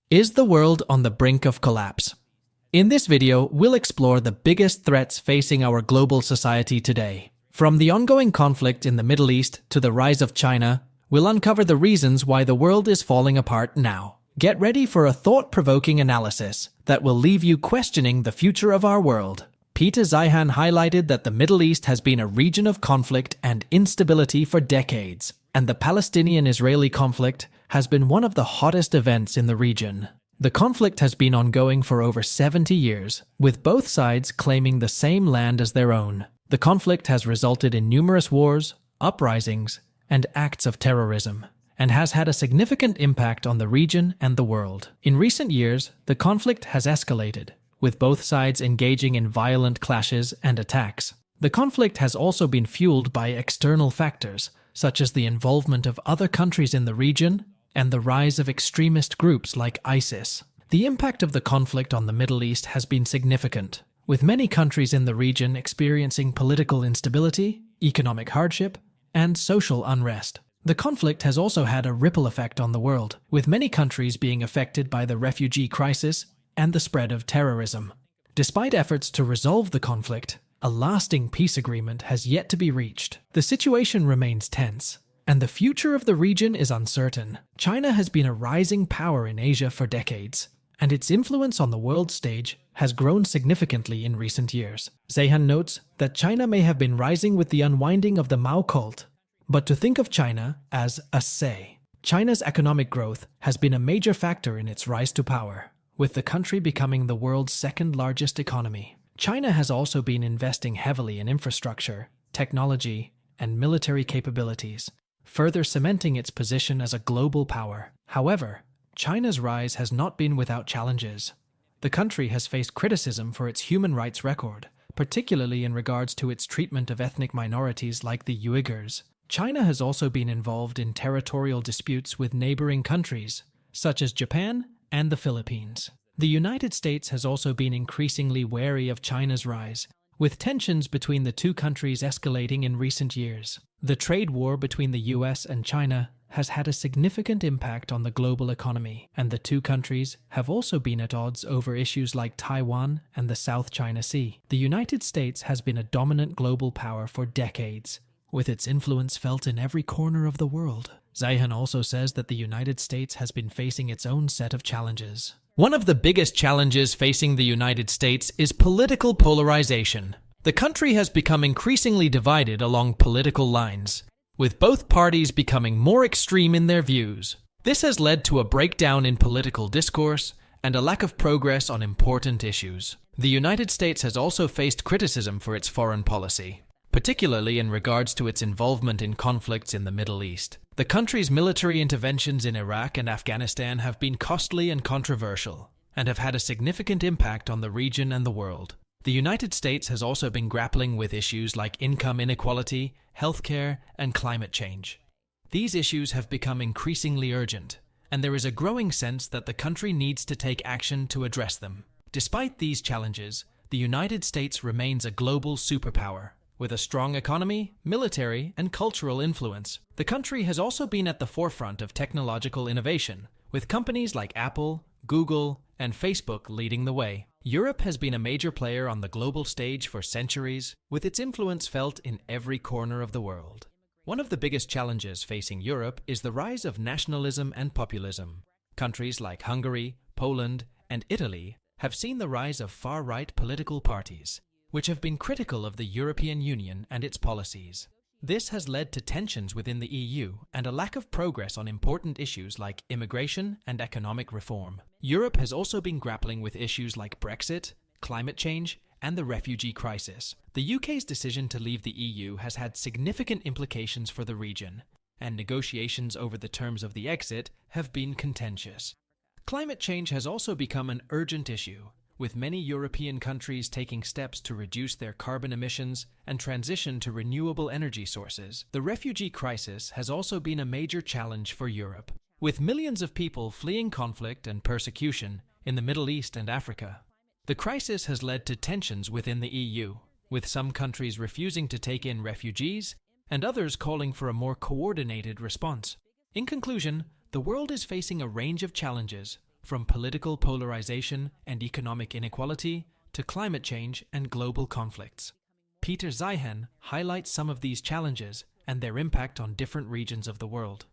Is the world on the brink of collapse? In this video, we'll explore the biggest threats facing our global society today. From the ongoing conflict in the Middle East to the rise of China, we'll uncover the reasons why the world is falling apart now. Get ready for a thought-provoking analysis that will leave you questioning the future of our world. Peter Zeihan highlighted that the Middle East has been a region of conflict and instability for decades, and the Palestinian-Israeli conflict has been one of the hottest events in the region. The conflict has been ongoing for over 70 years, with both sides claiming the same land as their own. The conflict has resulted in numerous wars, uprisings, and acts of terrorism, and has had a significant impact on the region and the world. In recent years, the conflict has escalated, with both sides engaging in violent clashes and attacks. The conflict has also been fueled by external factors, such as the involvement of other countries in the region and the rise of extremist groups like ISIS. The impact of the conflict on the Middle East has been significant, with many countries in the region experiencing political instability, economic hardship, and social unrest. The conflict has also had a ripple effect on the world, with many countries being affected by the refugee crisis and the spread of terrorism. Despite efforts to resolve the conflict, a lasting peace agreement has yet to be reached. The situation remains tense, and the future of the region is uncertain. China has been a rising power in Asia for decades, and its influence on the world stage has grown significantly in recent years. Zeihan notes that China may have been rising with the unwinding of the Mao cult, but to think of China as a say. China's economic growth has been a major factor in its rise to power, with the country becoming the world's second-largest economy. China has also been investing heavily in infrastructure, technology, and military capabilities, further cementing its position as a global power. However, China's rise has not been without challenges. The country has faced criticism for its human rights record, particularly in regards to its treatment of ethnic minorities like the Uyghurs. China has also been involved in territorial disputes with neighboring countries, such as Japan and the Philippines. The United States has also been increasingly wary of China's rise, with tensions between the two countries escalating in recent years. The trade war between the US and China has had a significant impact on the global economy, and the two countries have also been at odds over issues like Taiwan and the South China Sea. The United States has been a dominant global power for decades, with its influence felt in every corner of the world. Zeihan also says that the United States has been facing its own set of challenges. One of the biggest challenges facing the United States is political polarization. The country has become increasingly divided along political lines, with both parties becoming more extreme in their views. This has led to a breakdown in political discourse and a lack of progress on important issues. The United States has also faced criticism for its foreign policy, particularly in regards to its involvement in conflicts in the Middle East. The country's military interventions in Iraq and Afghanistan have been costly and controversial, and have had a significant impact on the region and the world. The United States has also been grappling with issues like income inequality, healthcare, and climate change. These issues have become increasingly urgent, and there is a growing sense that the country needs to take action to address them. Despite these challenges, the United States remains a global superpower, with a strong economy, military, and cultural influence. The country has also been at the forefront of technological innovation, with companies like Apple, Google, and Facebook leading the way. Europe has been a major player on the global stage for centuries, with its influence felt in every corner of the world. One of the biggest challenges facing Europe is the rise of nationalism and populism. Countries like Hungary, Poland, and Italy have seen the rise of far-right political parties, which have been critical of the European Union and its policies. This has led to tensions within the EU and a lack of progress on important issues like immigration and economic reform. Europe has also been grappling with issues like Brexit, climate change, and the refugee crisis. The UK's decision to leave the EU has had significant implications for the region, and negotiations over the terms of the exit have been contentious. Climate change has also become an urgent issue, with many European countries taking steps to reduce their carbon emissions and transition to renewable energy sources. The refugee crisis has also been a major challenge for Europe, with millions of people fleeing conflict and persecution in the Middle East and Africa. The crisis has led to tensions within the EU, with some countries refusing to take in refugees and others calling for a more coordinated response. In conclusion, the world is facing a range of challenges, from political polarization and economic inequality to climate change and global conflicts. Peter Zeihan highlights some of these challenges and their impact on different regions of the world.